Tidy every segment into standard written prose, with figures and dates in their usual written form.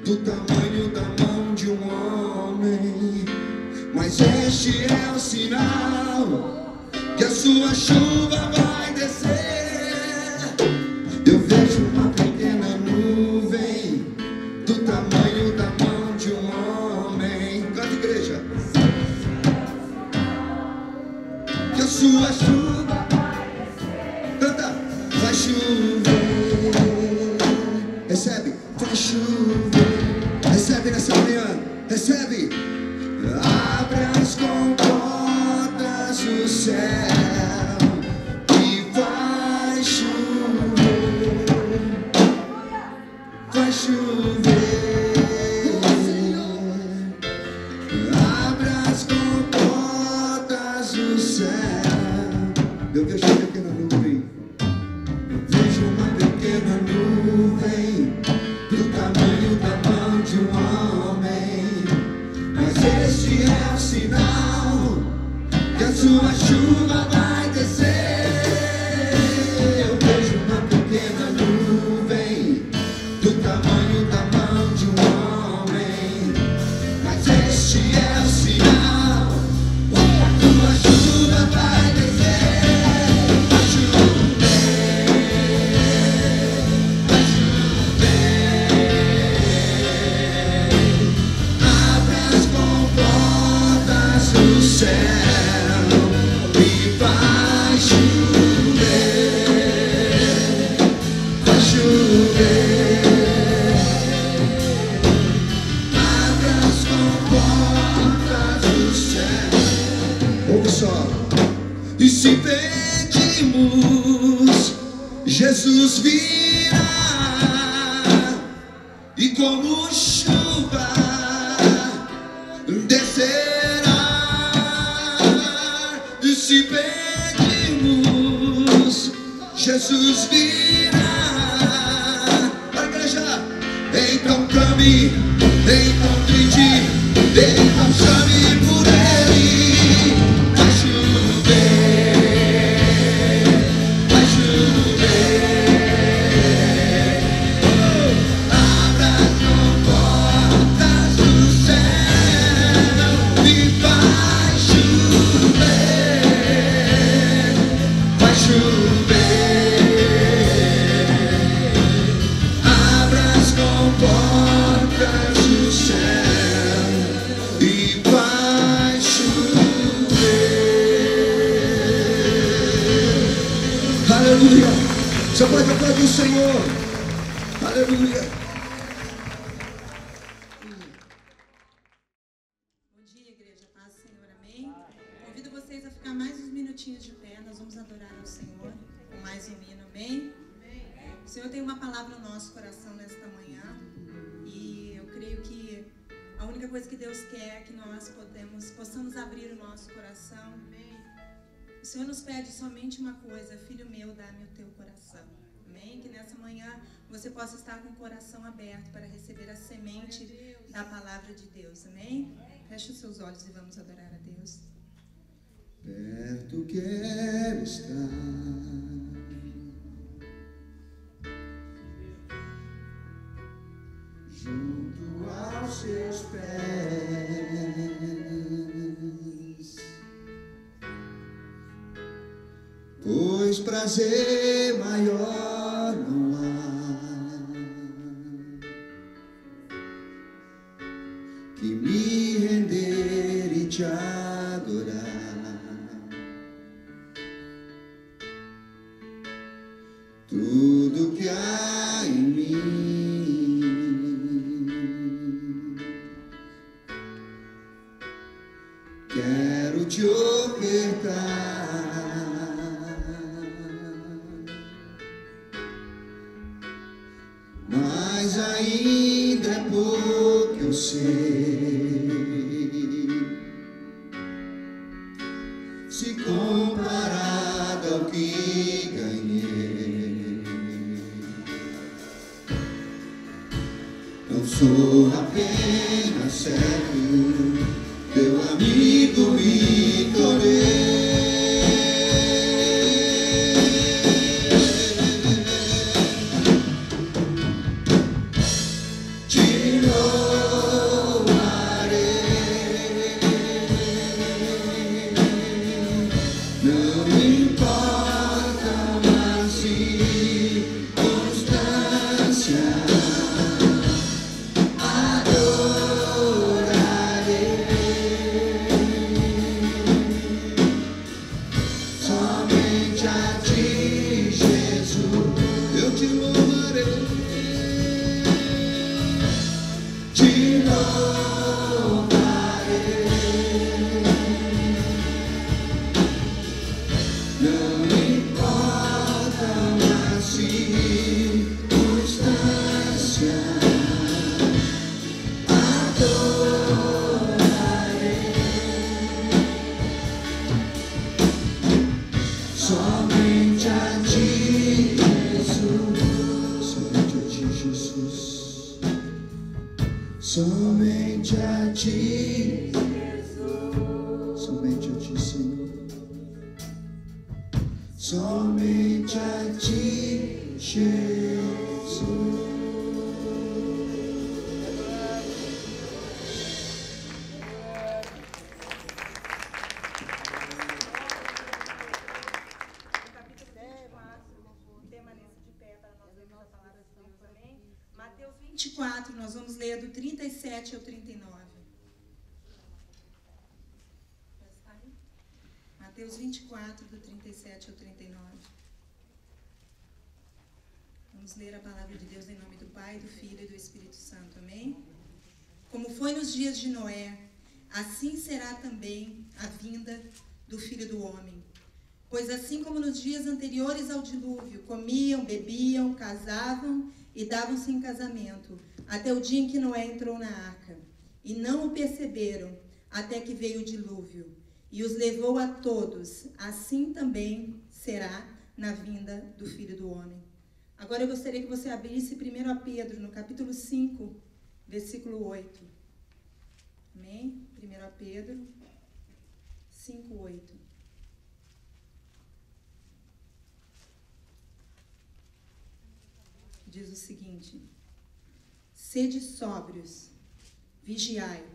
do tamanho da mão de um homem. Mas este é o sinal que a sua chuva vai descer. Eu vejo uma pequena nuvem do tamanho da mão de um homem. Canta, igreja. Que a sua chuva vai descer. Canta. Vai chover. Recebe. Vai chover. Recebe nessa manhã. Recebe. Abre as comportas do céu e vai chover. Vai chover. Abre as comportas do céu. Eu vejo uma pequena nuvem. Eu vejo uma pequena nuvem do tamanho da mão de um homem. Mas este é o sinal que a sua chuva vai descer. Eu vejo uma pequena nuvem do tamanho da mão de um homem. Mas este é o sinal que a sua chuva vai descer. Vai chover, vai chover. Abre as comportas do céu e vai chover. Vai chover. Abre as comportas do céu. Ouve só. E se pedimos, Jesus virá, e como chuva descerá. E se pedimos, Jesus virá. Para a igreja. Então clame, então grite, então chame por Ele. Vai chover, vai chover. Abra as comportas do céu e vai chover. Vai chover. Abra as comportas do céu e vai chover. Aleluia. Você pode aplaudir o Senhor. Aleluia. Bom dia, igreja. Paz do Senhor, amém? Convido vocês a ficar mais uns minutinhos de pé. Nós vamos adorar ao Senhor com mais um hino, amém? O Senhor tem uma palavra no nosso coração nesta manhã. E eu creio que a única coisa que Deus quer é que nós possamos abrir o nosso coração. O Senhor nos pede somente uma coisa: filho meu, dá-me o teu coração. Amém? Que nessa manhã você possa estar com o coração aberto para receber a semente da palavra de Deus. Amém? Feche os seus olhos e vamos adorar a Deus. Perto quero estar, junto aos seus pés, pois prazer maior não há que me render e te adorar. Tudo que há em mim quero te ofertar, mas ainda é pouco, eu sei, se comparado ao que ganhei. Não sou apenas servo, teu amigo me tornei. Te somente a ti, Jesus. Mateus 24, nós vamos ler do 37 ao 39. Mateus 24, do 37 ao 39. Vamos ler a palavra de Deus em nome do Pai, do Filho e do Espírito Santo. Amém? Como foi nos dias de Noé, assim será também a vinda do Filho do Homem. Pois assim como nos dias anteriores ao dilúvio, comiam, bebiam, casavam e davam-se em casamento, até o dia em que Noé entrou na arca. E não o perceberam, até que veio o dilúvio, e os levou a todos. Assim também será na vinda do Filho do Homem. Agora eu gostaria que você abrisse 1 Pedro, no capítulo 5, versículo 8. Amém? 1 Pedro 5, 8. Diz o seguinte: sede sóbrios, vigiai.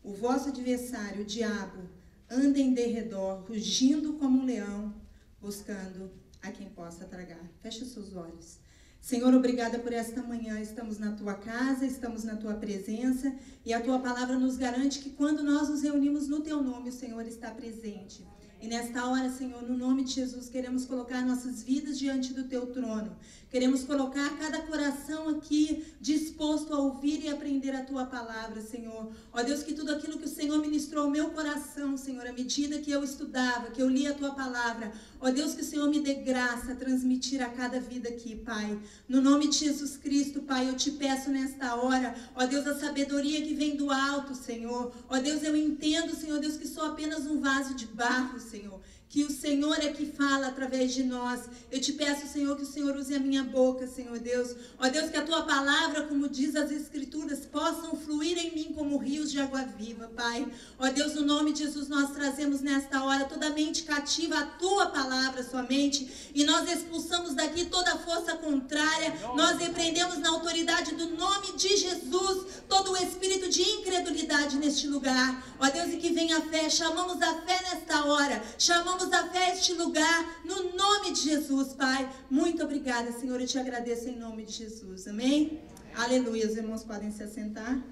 O vosso adversário, o diabo, anda em derredor, rugindo como um leão, buscando a quem possa tragar. Feche os seus olhos. Senhor, obrigada por esta manhã. Estamos na tua casa, estamos na tua presença, e a tua palavra nos garante que quando nós nos reunimos no teu nome, o Senhor está presente. E nesta hora, Senhor, no nome de Jesus, queremos colocar nossas vidas diante do teu trono. Queremos colocar cada coração aqui disposto a ouvir e aprender a tua palavra, Senhor. Ó Deus, que tudo aquilo que o Senhor ministrou ao meu coração, Senhor, à medida que eu estudava, que eu lia a tua palavra, ó Deus, que o Senhor me dê graça a transmitir a cada vida aqui, Pai. No nome de Jesus Cristo, Pai, eu te peço nesta hora, ó Deus, a sabedoria que vem do alto, Senhor. Ó Deus, eu entendo, Senhor Deus, que sou apenas um vaso de barro, Senhor, que o Senhor é que fala através de nós. Eu te peço, Senhor, que o Senhor use a minha boca, Senhor Deus. Ó Deus, que a tua palavra, como diz as Escrituras, possam fluir em mim como rios de água viva, Pai. Ó Deus, no nome de Jesus, nós trazemos nesta hora toda a mente cativa à tua palavra somente, e nós expulsamos daqui toda a força contrária. Nós repreendemos na autoridade do nome de Jesus todo o espírito de incredulidade neste lugar. Ó Deus, e que venha a fé. Chamamos a fé nesta hora. Chamamos a fé a este lugar, no nome de Jesus, Pai. Muito obrigada, Senhor, eu te agradeço em nome de Jesus, amém? Aleluia, os irmãos podem se assentar.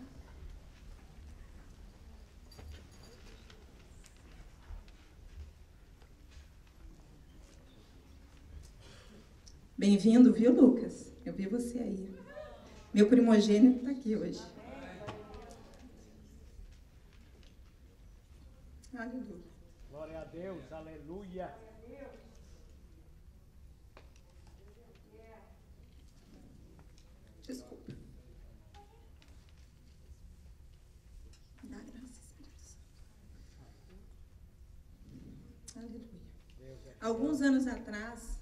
Bem-vindo, viu, Lucas? Eu vi você aí. Meu primogênito está aqui hoje. Aleluia. Glória a Deus, aleluia. Desculpa. Dá graças a Deus. Aleluia. Alguns anos atrás,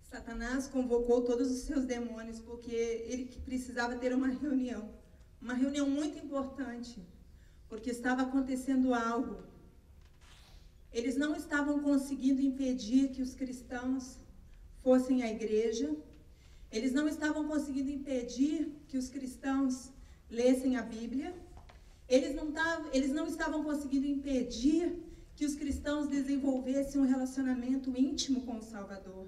Satanás convocou todos os seus demônios porque ele precisava ter uma reunião muito importante, porque estava acontecendo algo. Eles não estavam conseguindo impedir que os cristãos fossem à igreja. Eles não estavam conseguindo impedir que os cristãos lessem a Bíblia. Eles não estavam conseguindo impedir que os cristãos desenvolvessem um relacionamento íntimo com o Salvador.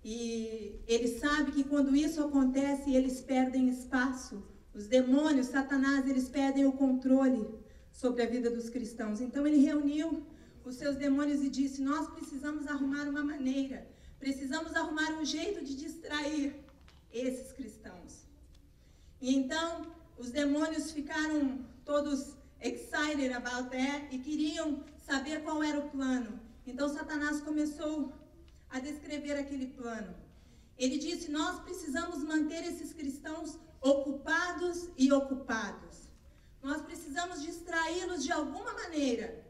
E ele sabe que quando isso acontece, eles perdem espaço. Os demônios, Satanás, eles perdem o controle sobre a vida dos cristãos. Então ele reuniu os seus demônios e disse: nós precisamos arrumar uma maneira, precisamos arrumar um jeito de distrair esses cristãos. E então os demônios ficaram todos excited about that e queriam saber qual era o plano. Então Satanás começou a descrever aquele plano. Ele disse: nós precisamos manter esses cristãos ocupados e ocupados. Nós precisamos distraí-los de alguma maneira.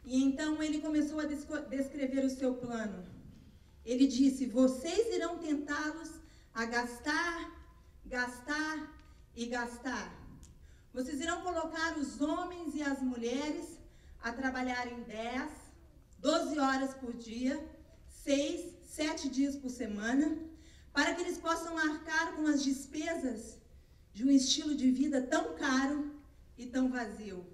E então ele começou a descrever o seu plano. Ele disse: vocês irão tentá-los a gastar, gastar e gastar. Vocês irão colocar os homens e as mulheres a trabalharem 10, 12 horas por dia, 6, 7 dias por semana, para que eles possam arcar com as despesas de um estilo de vida tão caro e tão vazio.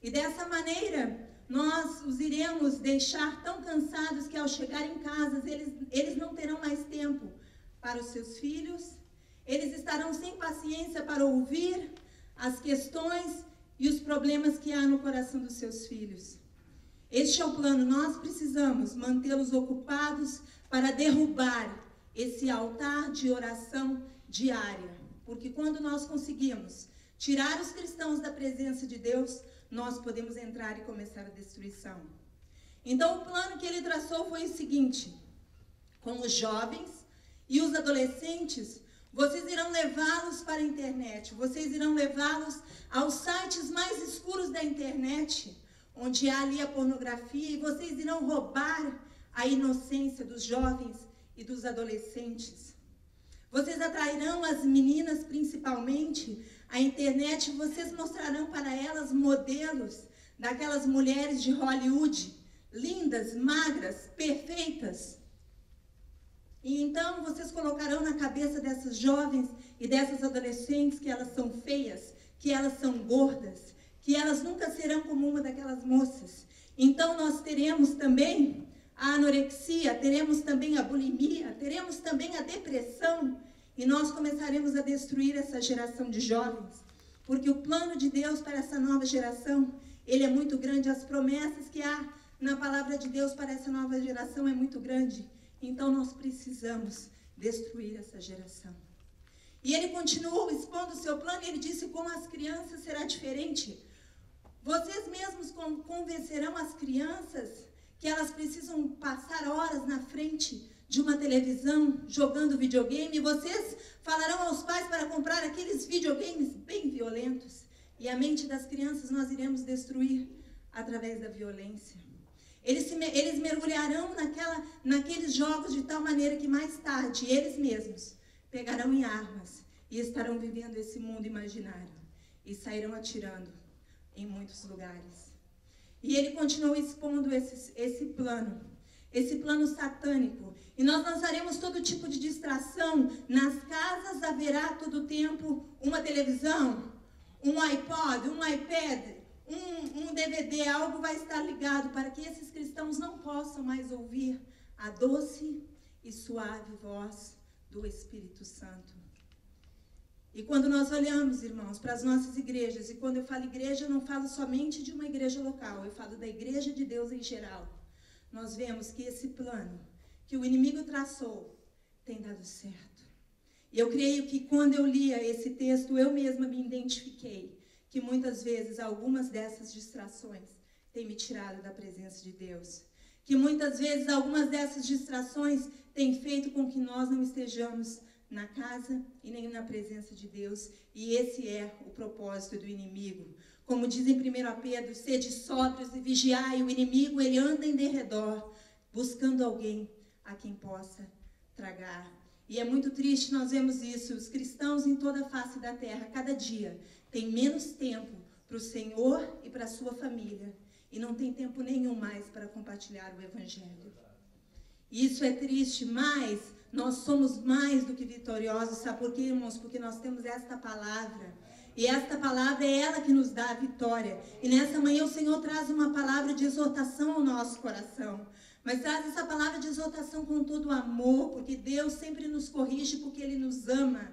E dessa maneira, nós os iremos deixar tão cansados que ao chegar em casa, eles não terão mais tempo para os seus filhos, eles estarão sem paciência para ouvir as questões e os problemas que há no coração dos seus filhos. Este é o plano, nós precisamos mantê-los ocupados para derrubar esse altar de oração diária. Porque quando nós conseguimos tirar os cristãos da presença de Deus, nós podemos entrar e começar a destruição. Então o plano que ele traçou foi o seguinte: com os jovens e os adolescentes, vocês irão levá-los para a internet, vocês irão levá-los aos sites mais escuros da internet, onde há ali a pornografia, e vocês irão roubar a inocência dos jovens e dos adolescentes. Vocês atrairão as meninas principalmente à internet, vocês mostrarão para elas modelos daquelas mulheres de Hollywood, lindas, magras, perfeitas. E então vocês colocarão na cabeça dessas jovens e dessas adolescentes que elas são feias, que elas são gordas, que elas nunca serão como uma daquelas moças. Então nós teremos também a anorexia, teremos também a bulimia, teremos também a depressão, e nós começaremos a destruir essa geração de jovens, porque o plano de Deus para essa nova geração, ele é muito grande, as promessas que há na palavra de Deus para essa nova geração é muito grande, então nós precisamos destruir essa geração. E ele continuou expondo o seu plano, e ele disse: com as crianças será diferente. Vocês mesmos convencerão as crianças que elas precisam passar horas na frente de uma televisão jogando videogame, e vocês falarão aos pais para comprar aqueles videogames bem violentos, e a mente das crianças nós iremos destruir através da violência. Eles mergulharão naqueles jogos de tal maneira que mais tarde eles mesmos pegarão em armas e estarão vivendo esse mundo imaginário e sairão atirando em muitos lugares. E ele continuou expondo esse plano satânico. E nós lançaremos todo tipo de distração. Nas casas haverá todo o tempo uma televisão, um iPod, um iPad, um DVD, algo vai estar ligado para que esses cristãos não possam mais ouvir a doce e suave voz do Espírito Santo. E quando nós olhamos, irmãos, para as nossas igrejas, e quando eu falo igreja, eu não falo somente de uma igreja local, eu falo da igreja de Deus em geral, nós vemos que esse plano que o inimigo traçou tem dado certo. E eu creio que quando eu lia esse texto, eu mesma me identifiquei que muitas vezes algumas dessas distrações têm me tirado da presença de Deus. Que muitas vezes algumas dessas distrações têm feito com que nós não estejamos na casa e nem na presença de Deus. E esse é o propósito do inimigo. Como diz em 1 Pedro, sede sóbrios e vigiai, o inimigo ele anda em derredor, buscando alguém a quem possa tragar. E é muito triste nós vemos isso, os cristãos em toda a face da terra, cada dia, têm menos tempo para o Senhor e para a sua família, e não tem tempo nenhum mais para compartilhar o Evangelho. Isso é triste, mas nós somos mais do que vitoriosos, sabe por quê, irmãos? Porque nós temos esta palavra, e esta palavra é ela que nos dá a vitória. E nessa manhã o Senhor traz uma palavra de exortação ao nosso coração, mas traz essa palavra de exortação com todo o amor, porque Deus sempre nos corrige, porque Ele nos ama.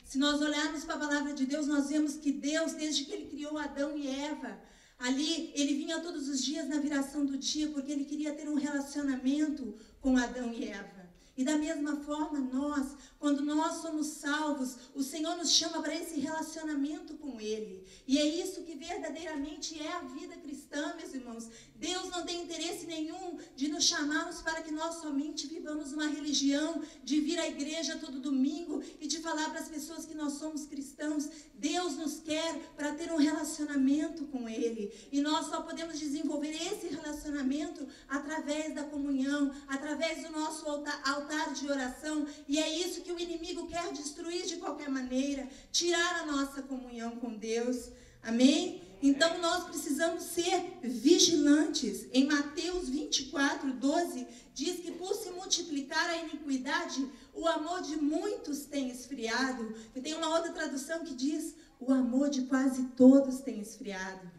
Se nós olharmos para a palavra de Deus, nós vemos que Deus, desde que Ele criou Adão e Eva, ali Ele vinha todos os dias na viração do dia, porque Ele queria ter um relacionamento com Adão e Eva. E da mesma forma nós, quando nós somos salvos, o Senhor nos chama para esse relacionamento com Ele. E é isso que verdadeiramente é a vida cristã, meus irmãos. Deus não tem interesse nenhum de nos chamarmos para que nós somente vivamos uma religião, de vir à igreja todo domingo e de falar para as pessoas que nós somos cristãos. Deus nos quer para ter um relacionamento com Ele. E nós só podemos desenvolver esse relacionamento através da comunhão, através do nosso altar de oração. E é isso que o inimigo quer destruir de qualquer maneira, tirar a nossa comunhão com Deus. Amém? Então nós precisamos ser vigilantes. Em Mateus 24:12 diz que por se multiplicar a iniquidade, o amor de muitos tem esfriado. E tem uma outra tradução que diz: o amor de quase todos tem esfriado.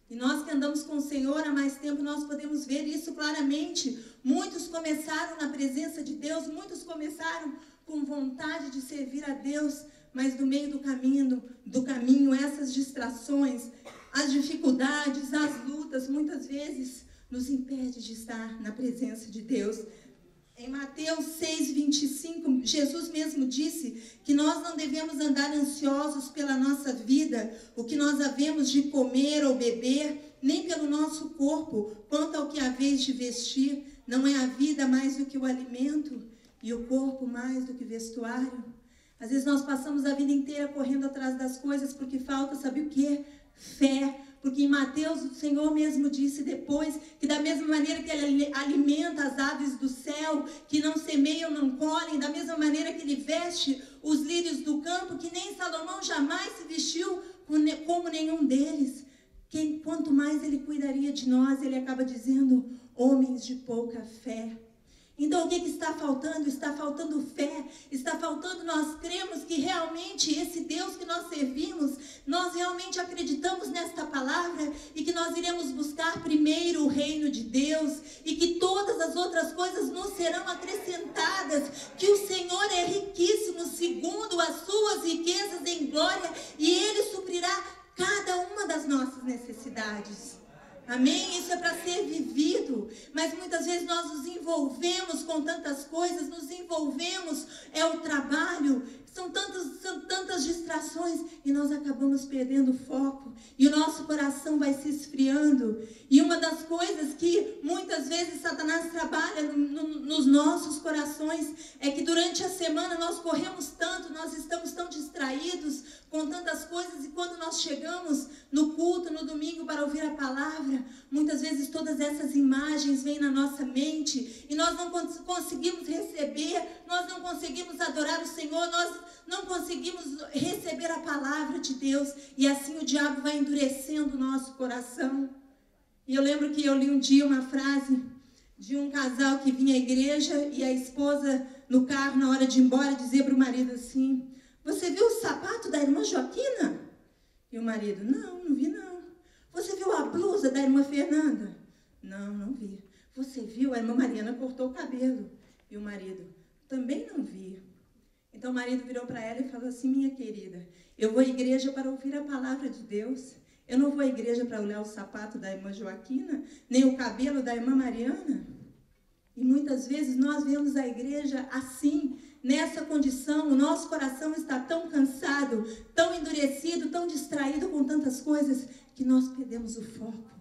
E nós que andamos com o Senhor há mais tempo, nós podemos ver isso claramente. Muitos começaram na presença de Deus, muitos começaram com vontade de servir a Deus, mas no meio do caminho, essas distrações, as dificuldades, as lutas, muitas vezes nos impede de estar na presença de Deus. Em Mateus 6:25, Jesus mesmo disse que nós não devemos andar ansiosos pela nossa vida, o que nós havemos de comer ou beber, nem pelo nosso corpo, quanto ao que haveis de vestir. Não é a vida mais do que o alimento, e o corpo mais do que vestuário? Às vezes nós passamos a vida inteira correndo atrás das coisas porque falta, sabe o quê? Fé. Porque em Mateus o Senhor mesmo disse depois que da mesma maneira que Ele alimenta as aves do céu, que não semeiam, não colhem, da mesma maneira que Ele veste os lírios do campo, que nem Salomão jamais se vestiu como nenhum deles. Quanto mais Ele cuidaria de nós, Ele acaba dizendo: homens de pouca fé. Então o que está faltando? Está faltando fé, está faltando nós cremos que realmente esse Deus que nós servimos, nós realmente acreditamos nesta palavra e que nós iremos buscar primeiro o reino de Deus e que todas as outras coisas nos serão acrescentadas, que o Senhor é riquíssimo segundo as suas riquezas em glória e Ele suprirá cada uma das nossas necessidades. Amém? Isso é para ser vivido, mas muitas vezes nós nos envolvemos com tantas coisas, nos envolvemos, é o trabalho, são tantas distrações e nós acabamos perdendo o foco e o nosso coração vai se esfriando. E uma das coisas que muitas vezes Satanás trabalha nos nossos corações é que durante a semana nós corremos tanto, nós estamos tão distraídos com tantas coisas e quando nós chegamos no culto, no domingo para ouvir a palavra, muitas vezes todas essas imagens vêm na nossa mente e nós não conseguimos receber, nós não conseguimos adorar o Senhor, nós não conseguimos receber a palavra de Deus e assim o diabo vai endurecendo o nosso coração. E eu lembro que eu li um dia uma frase de um casal que vinha à igreja e a esposa no carro na hora de ir embora dizia para o marido assim: você viu o sapato da irmã Joaquina? E o marido: não vi não. Você viu a blusa da irmã Fernanda? Não vi. Você viu? A irmã Mariana cortou o cabelo. E o marido: também não vi. Então o marido virou para ela e falou assim: minha querida, eu vou à igreja para ouvir a palavra de Deus. Eu não vou à igreja para olhar o sapato da irmã Joaquina, nem o cabelo da irmã Mariana. E muitas vezes nós vemos a igreja assim, nessa condição, o nosso coração está tão cansado, tão endurecido, tão distraído com tantas coisas, que nós perdemos o foco.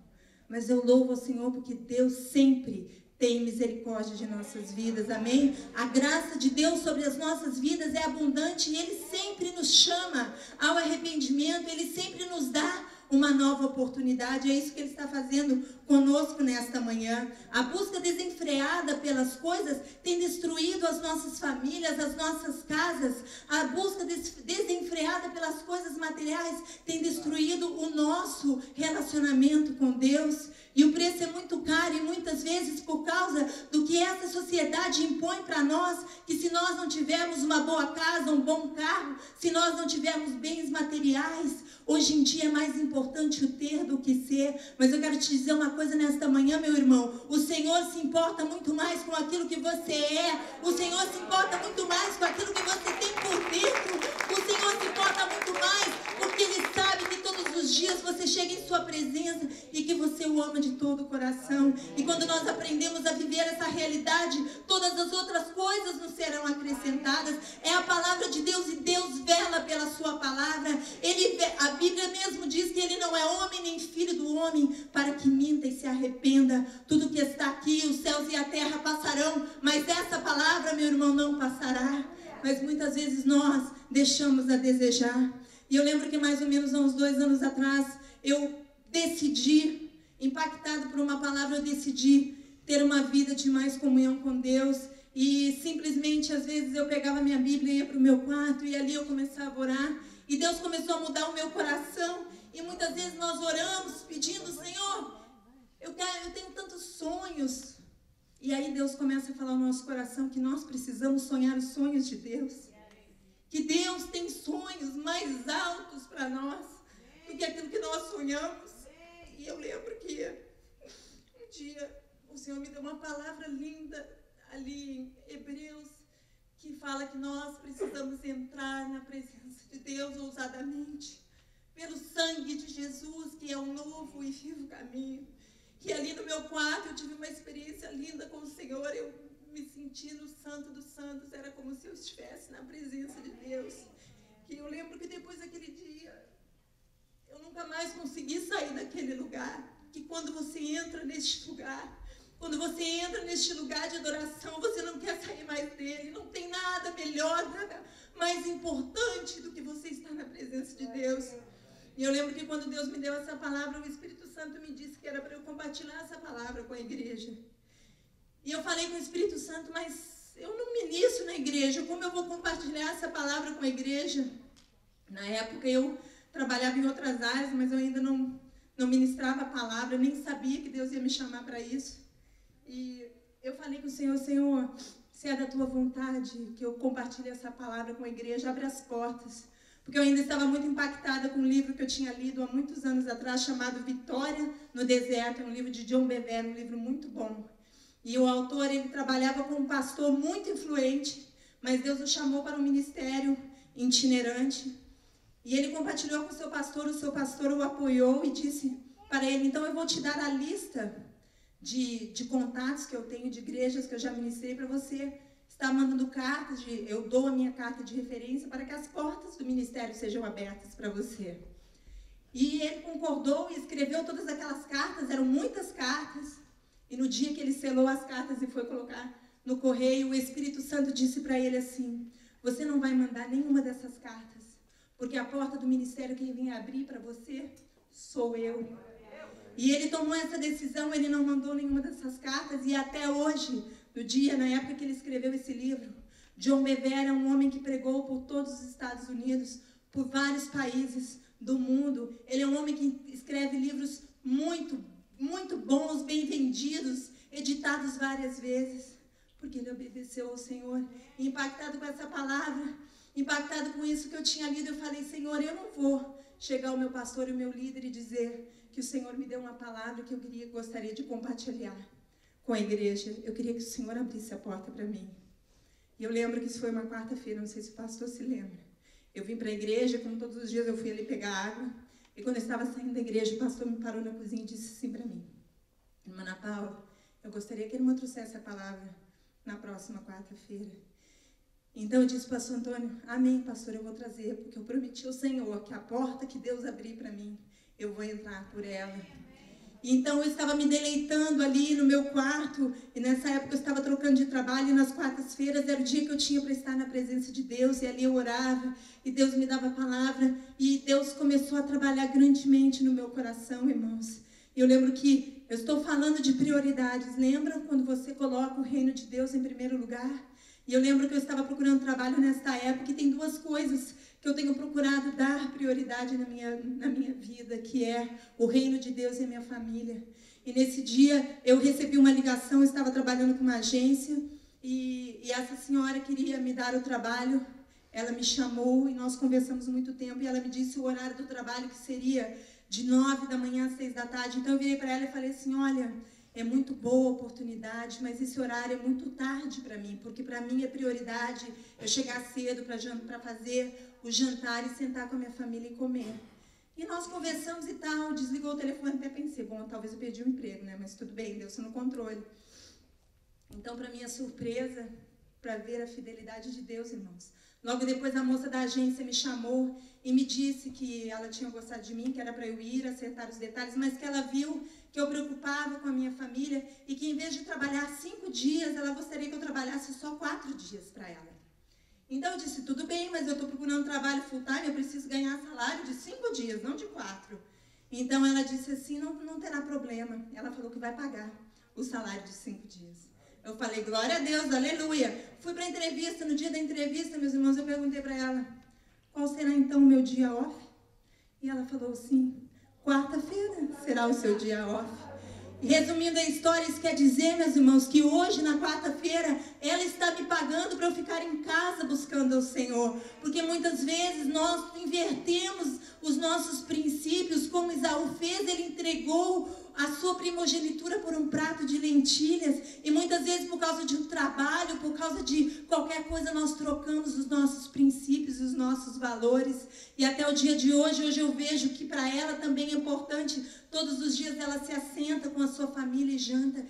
Mas eu louvo ao Senhor porque Deus sempre tem misericórdia de nossas vidas, amém? A graça de Deus sobre as nossas vidas é abundante e Ele sempre nos chama ao arrependimento, Ele sempre nos dá uma nova oportunidade. É isso que Ele está fazendo conosco nesta manhã. A busca desenfreada pelas coisas tem destruído as nossas famílias, as nossas casas. A busca desenfreada pelas coisas materiais tem destruído o nosso relacionamento com Deus. E o preço é muito caro e muitas vezes por causa do que essa sociedade impõe para nós, que se nós não tivermos uma boa casa, um bom carro, se nós não tivermos bens materiais, hoje em dia é mais importante o ter do que ser. Mas eu quero te dizer uma coisa nesta manhã, meu irmão: o Senhor se importa muito mais com aquilo que você é, o Senhor se importa muito mais com aquilo que você tem por dentro, o Senhor se importa muito mais porque Ele sabe que todos os dias você chega em sua presença e que você o ama de todo o coração. E quando nós aprendemos a viver essa realidade, todas as outras coisas nos serão acrescentadas. É a palavra de Deus e Deus vela pela sua palavra. A Bíblia mesmo diz que Ele não é homem nem filho do homem para que minta e se arrependa. Tudo que está aqui, os céus e a terra passarão, mas essa palavra, meu irmão, não passará. Mas muitas vezes nós deixamos a desejar. E eu lembro que mais ou menos há uns 2 anos atrás, eu decidi, impactado por uma palavra, eu decidi ter uma vida de mais comunhão com Deus. E simplesmente, às vezes, eu pegava minha Bíblia e ia para o meu quarto e ali eu começava a orar. E Deus começou a mudar o meu coração. E muitas vezes nós oramos pedindo, Senhor, eu tenho tantos sonhos. E aí Deus começa a falar no nosso coração que nós precisamos sonhar os sonhos de Deus. Que Deus tem sonhos mais altos para nós do que aquilo que nós sonhamos. E eu lembro que um dia o Senhor me deu uma palavra linda ali em Hebreus, que fala que nós precisamos entrar na presença de Deus ousadamente, pelo sangue de Jesus, que é um novo e vivo caminho. E ali no meu quarto eu tive uma experiência linda com o Senhor, eu me senti no Santo dos Santos, era como se eu estivesse na presença de Deus. E eu lembro que depois daquele dia, eu nunca mais consegui sair daquele lugar. Que quando você entra neste lugar, quando você entra neste lugar de adoração, você não quer sair mais dele. Não tem nada melhor, nada mais importante do que você estar na presença de Deus. E eu lembro que quando Deus me deu essa palavra, o Espírito Santo me disse que era para eu compartilhar essa palavra com a igreja. E eu falei com o Espírito Santo, mas eu não ministro na igreja, como eu vou compartilhar essa palavra com a igreja? Na época eu trabalhava em outras áreas, mas eu ainda não ministrava a palavra, nem sabia que Deus ia me chamar para isso. E eu falei com o Senhor, Senhor, se é da tua vontade que eu compartilhe essa palavra com a igreja, abre as portas. Porque eu ainda estava muito impactada com um livro que eu tinha lido há muitos anos atrás, chamado Vitória no Deserto, um livro de John Bevere, um livro muito bom. E o autor, ele trabalhava com um pastor muito influente, mas Deus o chamou para um ministério itinerante. E ele compartilhou com o seu pastor o apoiou e disse para ele, então eu vou te dar a lista de contatos que eu tenho, de igrejas que eu já ministrei para você estar mandando cartas, eu dou a minha carta de referência para que as portas do ministério sejam abertas para você. E ele concordou e escreveu todas aquelas cartas, eram muitas cartas, e no dia que ele selou as cartas e foi colocar no correio, o Espírito Santo disse para ele assim, você não vai mandar nenhuma dessas cartas, porque a porta do ministério quem vem abrir para você sou eu. E ele tomou essa decisão, ele não mandou nenhuma dessas cartas, e até hoje, no dia, na época que ele escreveu esse livro, John Bevere é um homem que pregou por todos os Estados Unidos, por vários países do mundo. Ele é um homem que escreve livros muito, muito bons, bem vendidos, editados várias vezes, porque ele obedeceu ao Senhor. E impactado com essa palavra, impactado com isso que eu tinha lido, eu falei, Senhor, eu não vou chegar ao meu pastor e ao meu líder e dizer que o Senhor me deu uma palavra que eu gostaria de compartilhar com a igreja. Eu queria que o Senhor abrisse a porta para mim. E eu lembro que isso foi uma quarta-feira, não sei se o pastor se lembra. Eu vim para a igreja, como todos os dias eu fui ali pegar água, e quando eu estava saindo da igreja, o pastor me parou na cozinha e disse assim para mim, irmã Ana Paula, eu gostaria que ele me trouxesse a palavra na próxima quarta-feira. Então eu disse, pastor Antônio, amém, pastor, eu vou trazer, porque eu prometi ao Senhor que a porta que Deus abrir para mim, eu vou entrar por ela. Então eu estava me deleitando ali no meu quarto, e nessa época eu estava trocando de trabalho, e nas quartas-feiras era o dia que eu tinha para estar na presença de Deus, e ali eu orava, e Deus me dava a palavra, e Deus começou a trabalhar grandemente no meu coração, irmãos. E eu lembro que eu estou falando de prioridades, lembram quando você coloca o reino de Deus em primeiro lugar? E eu lembro que eu estava procurando trabalho nesta época, e tem duas coisas que eu tenho procurado dar prioridade na minha vida, que é o reino de Deus e a minha família. E nesse dia eu recebi uma ligação, eu estava trabalhando com uma agência, e essa senhora queria me dar o trabalho, ela me chamou e nós conversamos muito tempo, e ela me disse o horário do trabalho, que seria de 9 da manhã às 6 da tarde. Então eu virei para ela e falei assim, olha, é muito boa a oportunidade, mas esse horário é muito tarde para mim, porque para mim é prioridade eu chegar cedo para fazer o jantar e sentar com a minha família e comer. E nós conversamos e tal, desligou o telefone, até pensei, bom, talvez eu perdi o emprego, né? Mas tudo bem, Deus está no controle. Então, para minha surpresa, para ver a fidelidade de Deus, irmãos, logo depois a moça da agência me chamou e me disse que ela tinha gostado de mim, que era para eu ir, acertar os detalhes, mas que ela viu que eu preocupava com a minha família e que em vez de trabalhar 5 dias, ela gostaria que eu trabalhasse só 4 dias para ela. Então eu disse, tudo bem, mas eu estou procurando trabalho full time, eu preciso ganhar salário de 5 dias, não de 4. Então ela disse assim, não terá problema. Ela falou que vai pagar o salário de 5 dias. Eu falei, glória a Deus, aleluia. Fui para a entrevista, no dia da entrevista, meus irmãos, eu perguntei para ela, qual será então o meu dia off? E ela falou assim, quarta-feira será o seu dia off. E resumindo a história, isso quer dizer, meus irmãos, que hoje, na quarta-feira, ela está me pagando para eu ficar em casa buscando ao Senhor. Porque muitas vezes nós invertemos os nossos princípios, como Esaú fez, ele entregou a sua primogenitura por um prato de lentilhas. E muitas vezes, por causa de um trabalho, por causa de qualquer coisa, nós trocamos os nossos princípios, os nossos valores. E até o dia de hoje eu vejo que para ela também é importante. Todos os dias ela se assenta com a sua família e janta.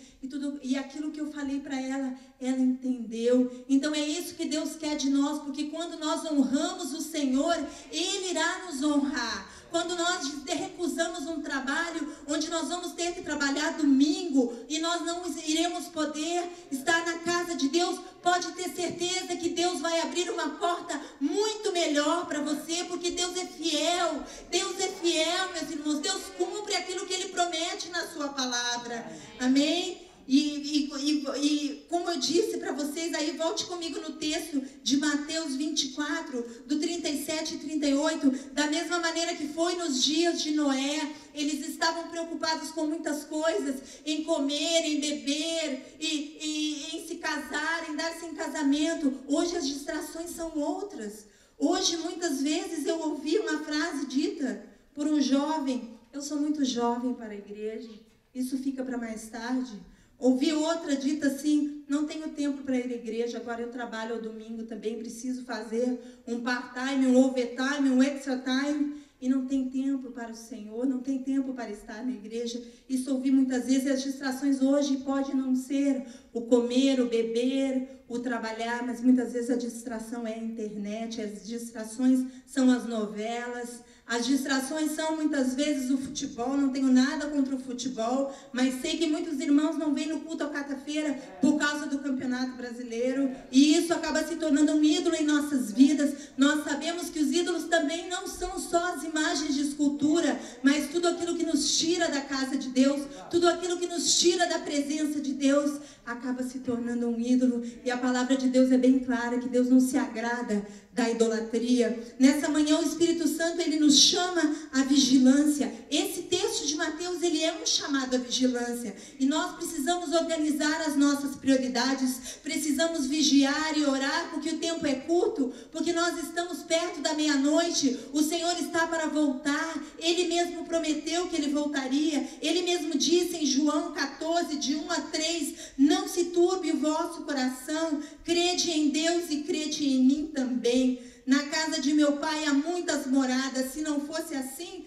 E aquilo que eu falei para ela, ela entendeu. Então é isso que Deus quer de nós. Porque quando nós honramos o Senhor, Ele irá nos honrar. Quando nós recusamos um trabalho onde nós vamos ter que trabalhar domingo e nós não iremos poder estar na casa de Deus, pode ter certeza que Deus vai abrir uma porta muito melhor para você, porque Deus é fiel. Deus é fiel, meus irmãos. Deus cumpre aquilo que Ele promete na sua palavra. Amém? E como eu disse para vocês, aí volte comigo no texto de Mateus 24, do 37 e 38, da mesma maneira que foi nos dias de Noé, eles estavam preocupados com muitas coisas, em comer, em beber, e em se casar, em dar-se em casamento. Hoje as distrações são outras. Hoje, muitas vezes, eu ouvi uma frase dita por um jovem, eu sou muito jovem para a igreja, isso fica para mais tarde. Ouvi outra dita assim, não tenho tempo para ir à igreja, agora eu trabalho ao domingo também, preciso fazer um part-time, um overtime, um extra time, e não tem tempo para o Senhor, não tem tempo para estar na igreja. Isso ouvi muitas vezes, e as distrações hoje podem não ser o comer, o beber, o trabalhar, mas muitas vezes a distração é a internet, as distrações são as novelas, as distrações são muitas vezes o futebol. Não tenho nada contra o futebol, mas sei que muitos irmãos não vêm no culto à quarta-feira por causa do Campeonato Brasileiro, e isso acaba se tornando um ídolo em nossas vidas. Nós sabemos que os ídolos também não são só as imagens de escultura, mas tudo aquilo que nos tira da casa de Deus, tudo aquilo que nos tira da presença de Deus, acaba se tornando um ídolo. E a palavra de Deus é bem clara, que Deus não se agrada da idolatria. Nessa manhã o Espírito Santo, ele nos chama à vigilância. Esse texto de Mateus, ele é um chamado à vigilância, e nós precisamos organizar as nossas prioridades, precisamos vigiar e orar, porque o tempo é curto, porque nós estamos perto da meia-noite, o Senhor está para voltar. Ele mesmo prometeu que Ele voltaria. Ele mesmo disse em João 14, de 1 a 3, não se turbe o vosso coração, crede em Deus e crede em mim também. Na casa de meu pai há muitas moradas, se não fosse assim,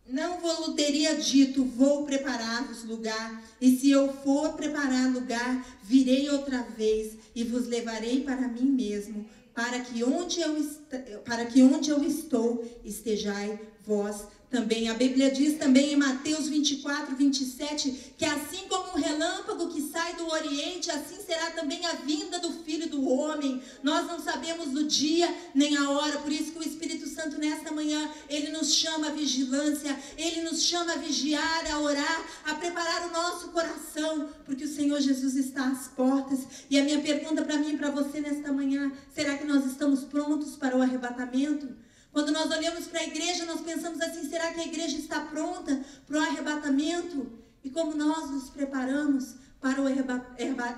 não vos teria dito, vou preparar-vos lugar. E se eu for preparar lugar, virei outra vez e vos levarei para mim mesmo, para que onde eu estou, estejai vós também. A Bíblia diz também em Mateus 24, 27, que assim como um relâmpago que sai do Oriente, assim será também a vinda do Filho do Homem. Nós não sabemos o dia nem a hora, por isso que o Espírito Santo nesta manhã, ele nos chama à vigilância, ele nos chama a vigiar, a orar, a preparar o nosso coração, porque o Senhor Jesus está às portas. E a minha pergunta para mim e para você nesta manhã, será que nós estamos prontos para o arrebatamento? Quando nós olhamos para a igreja, nós pensamos assim, será que a igreja está pronta para o arrebatamento? E como nós nos preparamos para o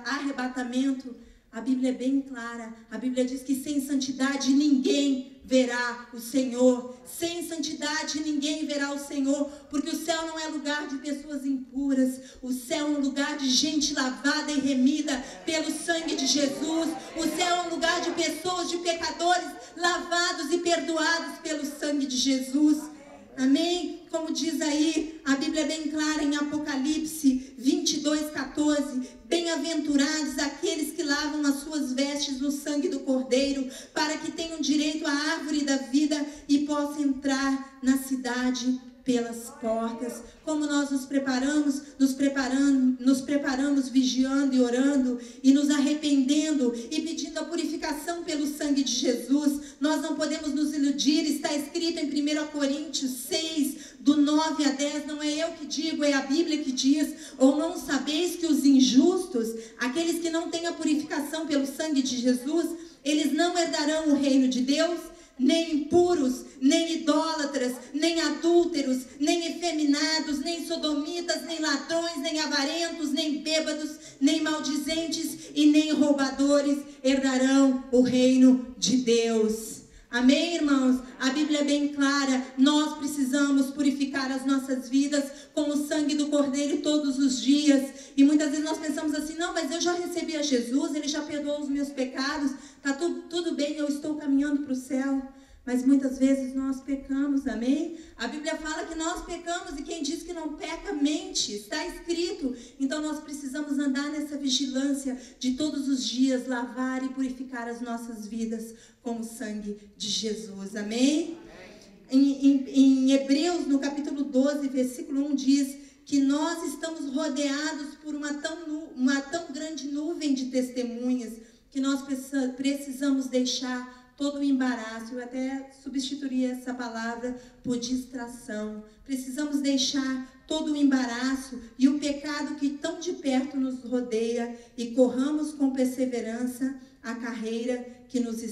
arrebatamento? A Bíblia é bem clara. A Bíblia diz que sem santidade ninguém verá o Senhor. Sem santidade ninguém verá o Senhor, porque o céu não é lugar de pessoas impuras. O céu é um lugar de gente lavada e remida pelo sangue de Jesus. O céu é um lugar de pessoas, de pecadores lavados e perdoados pelo sangue de Jesus. Amém? Como diz aí, a Bíblia é bem clara em Apocalipse 22, 14. Bem-aventurados aqueles que lavam as suas vestes no sangue do Cordeiro, para que tenham direito à árvore da vida e possam entrar na cidade pelas portas. Como nós nos preparamos vigiando e orando e nos arrependendo e pedindo a purificação pelo sangue de Jesus. Nós não podemos nos iludir. Está escrito em 1 Coríntios 6, do 9 a 10, não é eu que digo, é a Bíblia que diz: ou não sabeis que os injustos, aqueles que não têm a purificação pelo sangue de Jesus, eles não herdarão o reino de Deus? nem impuros, nem idólatras, nem adúlteros, nem efeminados, nem sodomitas, nem ladrões, nem avarentos, nem bêbados, nem maldizentes e nem roubadores herdarão o reino de Deus. Amém, irmãos? A Bíblia é bem clara. Nós precisamos purificar as nossas vidas com o sangue do Cordeiro todos os dias. E muitas vezes nós pensamos assim, não, mas eu já recebi a Jesus, Ele já perdoou os meus pecados, está tudo bem, eu estou caminhando para o céu. Mas muitas vezes nós pecamos, amém? A Bíblia fala que nós pecamos e quem diz que não peca, mente, está escrito. Então nós precisamos andar nessa vigilância de todos os dias lavar e purificar as nossas vidas com o sangue de Jesus, amém? Em Hebreus, no capítulo 12, versículo 1, diz que nós estamos rodeados por uma tão grande nuvem de testemunhas que nós precisamos deixar todo o embaraço. Eu até substituiria essa palavra por distração. Precisamos deixar todo o embaraço e o pecado que tão de perto nos rodeia e corramos com perseverança a carreira que nos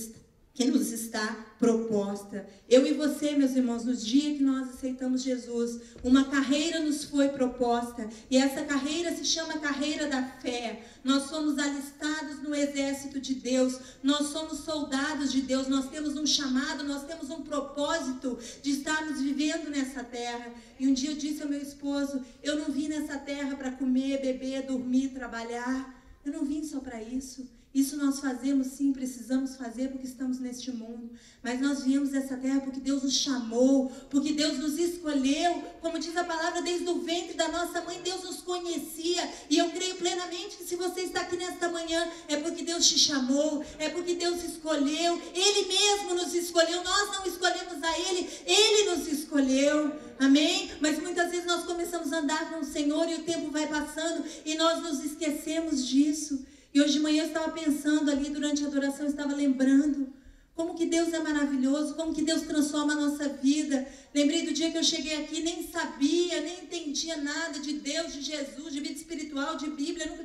está proposta. Eu e você, meus irmãos, no dia que nós aceitamos Jesus, uma carreira nos foi proposta, e essa carreira se chama carreira da fé. Nós somos alistados no exército de Deus, nós somos soldados de Deus, nós temos um chamado, nós temos um propósito de estarmos vivendo nessa terra. E um dia eu disse ao meu esposo, eu não vim nessa terra para comer, beber, dormir, trabalhar. Eu não vim só para isso. Isso nós fazemos sim, precisamos fazer porque estamos neste mundo. Mas nós viemos dessa terra porque Deus nos chamou, porque Deus nos escolheu. Como diz a palavra, desde o ventre da nossa mãe, Deus nos conhecia. E eu creio plenamente que se você está aqui nesta manhã, é porque Deus te chamou, é porque Deus escolheu. Ele mesmo nos escolheu, nós não escolhemos a Ele, Ele nos escolheu. Amém? Mas muitas vezes nós começamos a andar com o Senhor e o tempo vai passando e nós nos esquecemos disso. E hoje de manhã eu estava pensando ali, durante a adoração, eu estava lembrando como que Deus é maravilhoso, como que Deus transforma a nossa vida. Lembrei do dia que eu cheguei aqui, nem sabia, nem entendia nada de Deus, de Jesus, de vida espiritual, de Bíblia.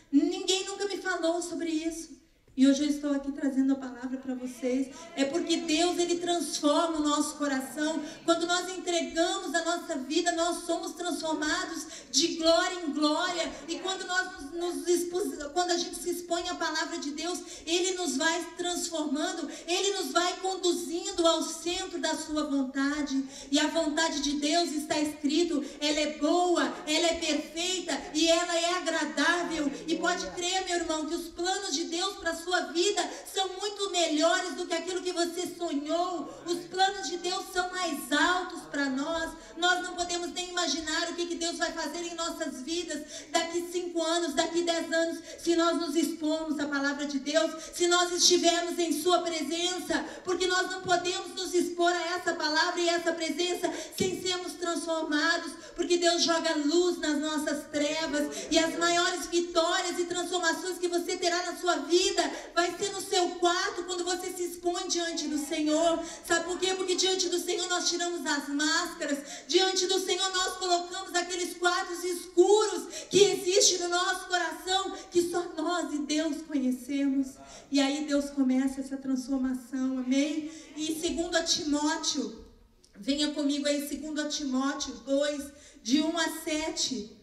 Ninguém nunca me falou sobre isso. E hoje eu estou aqui trazendo a palavra para vocês. É porque Deus, Ele transforma o nosso coração. Quando nós entregamos a nossa vida, nós somos transformados de glória em glória. E quando quando a gente se expõe à palavra de Deus, Ele nos vai transformando, Ele nos vai conduzindo ao centro da sua vontade. E a vontade de Deus está escrito, ela é boa, ela é perfeita e ela é agradável. E pode crer, meu irmão, que os planos de Deus para a sua vida são muito melhores do que aquilo que você sonhou. Os planos de Deus são mais altos para nós. Nós não podemos nem imaginar o que Deus vai fazer em nossas vidas daqui 5 anos, daqui 10 anos, se nós nos expomos à palavra de Deus, se nós estivermos em sua presença, porque nós não podemos nos expor a essa palavra e essa presença sem sermos transformados, porque Deus joga luz nas nossas trevas, e as maiores vitórias e transformações que você terá na sua vida vai ser no seu quarto, quando você se expõe diante do Senhor. Sabe por quê? Porque diante do Senhor nós tiramos as máscaras, diante do Senhor nós colocamos aqueles quartos escuros que existem no nosso coração, que só nós e Deus conhecemos. E aí Deus começa essa transformação, amém? E 2 Timóteo, venha comigo aí, 2 Timóteo 2, de 1 a 7.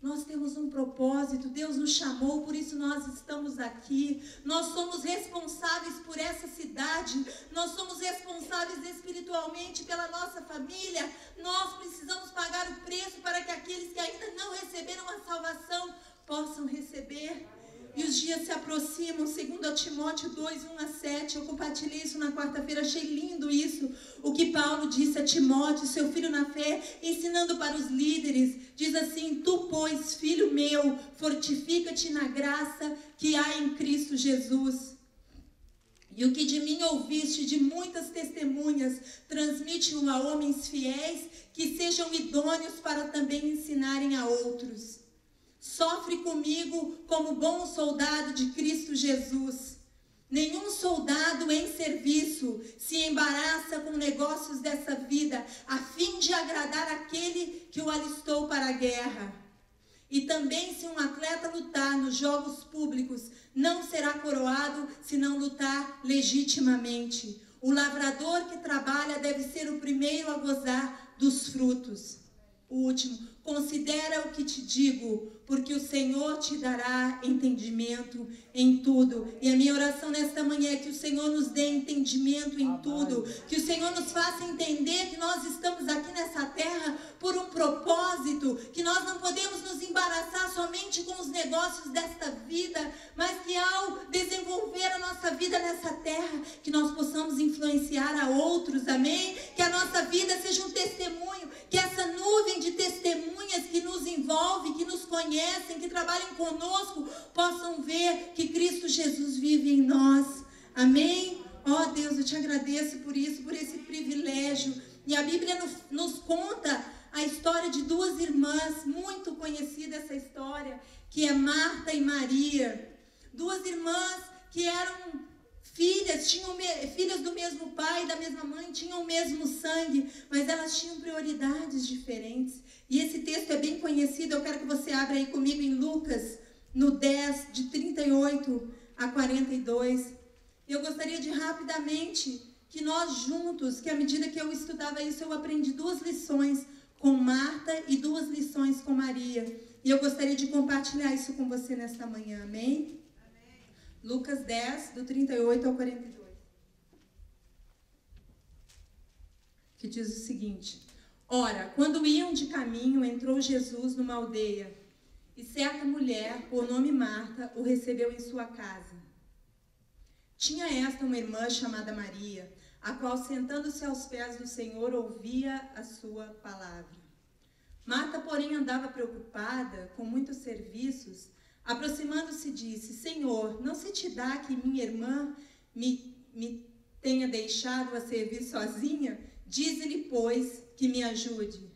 Nós temos um propósito, Deus nos chamou, por isso nós estamos aqui. Nós somos responsáveis por essa cidade, nós somos responsáveis espiritualmente pela nossa família. Nós precisamos pagar o preço para que aqueles que ainda não receberam a salvação possam receber. E os dias se aproximam, 2 Timóteo 2, 1 a 7, eu compartilhei isso na quarta-feira, achei lindo isso, o que Paulo disse a Timóteo, seu filho na fé, ensinando para os líderes, diz assim, tu, pois, filho meu, fortifica-te na graça que há em Cristo Jesus. E o que de mim ouviste de muitas testemunhas, transmite-o a homens fiéis, que sejam idôneos para também ensinarem a outros. Sofre comigo como bom soldado de Cristo Jesus. Nenhum soldado em serviço se embaraça com negócios dessa vida, a fim de agradar aquele que o alistou para a guerra. E também se um atleta lutar nos jogos públicos, não será coroado se não lutar legitimamente. O lavrador que trabalha deve ser o primeiro a gozar dos frutos. O último, considera o que te digo, porque o Senhor te dará entendimento em tudo. E a minha oração nesta manhã é que o Senhor nos dê entendimento em tudo, que o Senhor nos faça entender que nós estamos aqui nessa terra por um propósito, que nós não podemos nos embaraçar somente com os negócios desta vida, mas que ao desenvolver a nossa vida nessa terra, que nós possamos influenciar a outros, amém? Que a nossa vida seja um testemunho, que essa nuvem de testemunhas que nos envolve, que nos conhecem, que trabalham conosco, possam ver que Cristo Jesus vive em nós, amém? Ó Deus, eu te agradeço por isso, por esse privilégio. E a Bíblia nos conta a história de duas irmãs, muito conhecida essa história, que é Marta e Maria. Duas irmãs que eram filhas, tinham filhas do mesmo pai, da mesma mãe, tinham o mesmo sangue, mas elas tinham prioridades diferentes. E esse texto é bem conhecido, eu quero que você abra aí comigo em Lucas, no 10, de 38 a 42. Eu gostaria de rapidamente que nós juntos, que à medida que eu estudava isso, eu aprendi 2 lições com Marta e 2 lições com Maria. E eu gostaria de compartilhar isso com você nesta manhã, amém? Lucas 10, do 38 ao 42. Que diz o seguinte: Ora, quando iam de caminho, entrou Jesus numa aldeia, e certa mulher, por nome Marta, o recebeu em sua casa. Tinha esta uma irmã chamada Maria, a qual, sentando-se aos pés do Senhor, ouvia a sua palavra. Marta, porém, andava preocupada com muitos serviços. Aproximando-se, disse: Senhor, não se te dá que minha irmã me tenha deixado a servir sozinha? Dize-lhe, pois, que me ajude.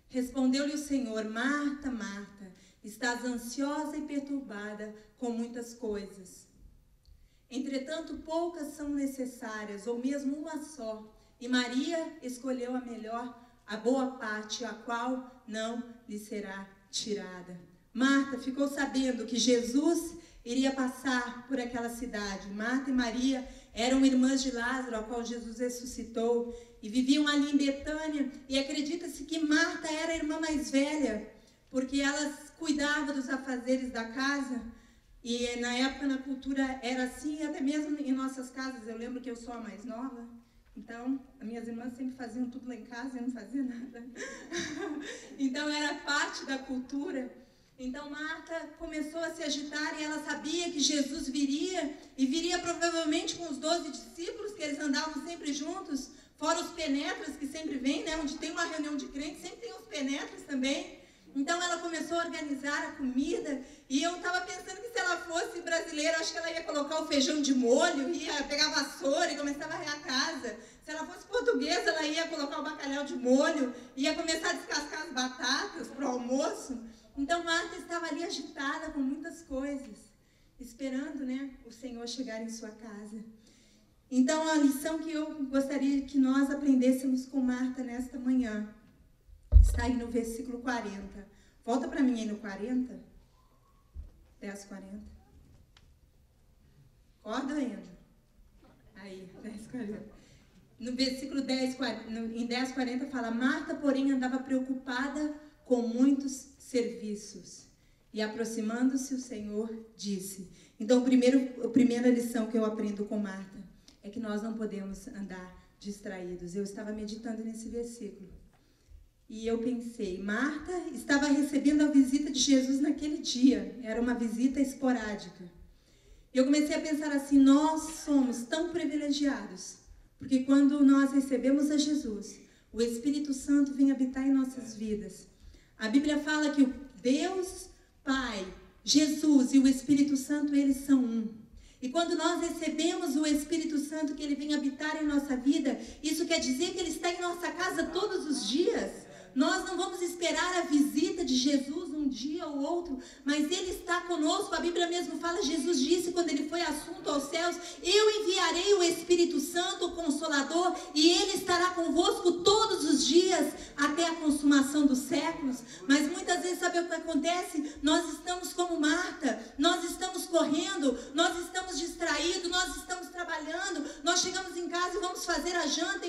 Respondeu-lhe o Senhor: Marta, Marta, estás ansiosa e perturbada com muitas coisas. Entretanto, poucas são necessárias, ou mesmo uma só. E Maria escolheu a melhor, a boa parte, a qual não lhe será tirada. Marta ficou sabendo que Jesus iria passar por aquela cidade. Marta e Maria eram irmãs de Lázaro, a qual Jesus ressuscitou, e viviam ali em Betânia. E acredita-se que Marta era a irmã mais velha, porque ela cuidava dos afazeres da casa. E na época, na cultura, era assim, até mesmo em nossas casas. Eu lembro que eu sou a mais nova, então as minhas irmãs sempre faziam tudo lá em casa e eu não fazia nada. Então era parte da cultura. Então Marta começou a se agitar e ela sabia que Jesus viria, e viria provavelmente com os 12 discípulos, que eles andavam sempre juntos, fora os penetras que sempre vêm, né? Onde tem uma reunião de crentes, sempre tem os penetras também. Então ela começou a organizar a comida, e eu estava pensando que se ela fosse brasileira, acho que ela ia colocar o feijão de molho, ia pegar a vassoura e começava a varrer a casa. Se ela fosse portuguesa, ela ia colocar o bacalhau de molho, ia começar a descascar as batatas para o almoço. Então Marta estava ali agitada com muitas coisas, esperando, né, o Senhor chegar em sua casa. Então a lição que eu gostaria que nós aprendêssemos com Marta nesta manhã está aí no versículo 40. Volta para mim aí no 40. 10, 40. Acorda, Andrew. Aí, 10, 40. No versículo 10, 40, em 10, 40 fala: Marta, porém, andava preocupada com muitos serviços. E aproximando-se o Senhor, disse. Então, a primeira lição que eu aprendo com Marta é que nós não podemos andar distraídos. Eu estava meditando nesse versículo. E eu pensei, Marta estava recebendo a visita de Jesus naquele dia. Era uma visita esporádica. Eu comecei a pensar assim: nós somos tão privilegiados, porque quando nós recebemos a Jesus, o Espírito Santo vem habitar em nossas vidas. A Bíblia fala que o Deus Pai, Jesus e o Espírito Santo, eles são um. E quando nós recebemos o Espírito Santo, que ele vem habitar em nossa vida, isso quer dizer que ele está em nossa casa todos os dias. Nós não vamos esperar a visita de Jesus um dia ou outro, mas ele está conosco. A Bíblia mesmo fala, Jesus disse quando ele foi assunto aos céus: eu enviarei o Espírito Santo, o Consolador, e ele estará convosco todos os dias até a consumação dos séculos. Mas muitas vezes, sabe o que acontece? Nós estamos como Marta, nós estamos correndo, nós estamos distraídos, nós estamos trabalhando, nós Nós chegamos em casa e vamos fazer a janta